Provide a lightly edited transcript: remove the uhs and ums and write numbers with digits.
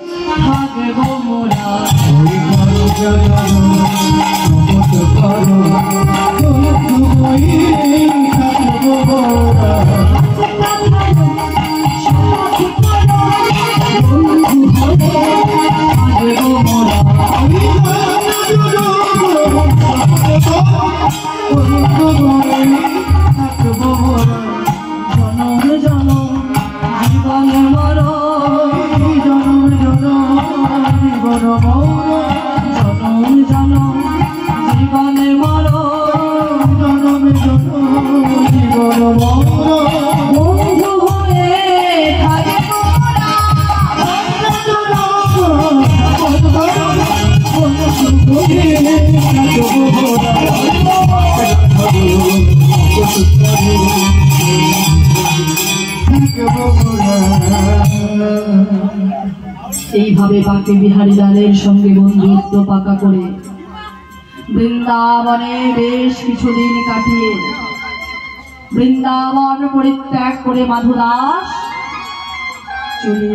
থাকবো মোরা এইভাবে বাঁকে বিহারী লালের সঙ্গে বন্ধুত্ব পাকা করে বৃন্দাবনে বেশ কিছুদিন কাটিয়ে বৃন্দাবন পরিত্যাগ করে মাধুদাস চলে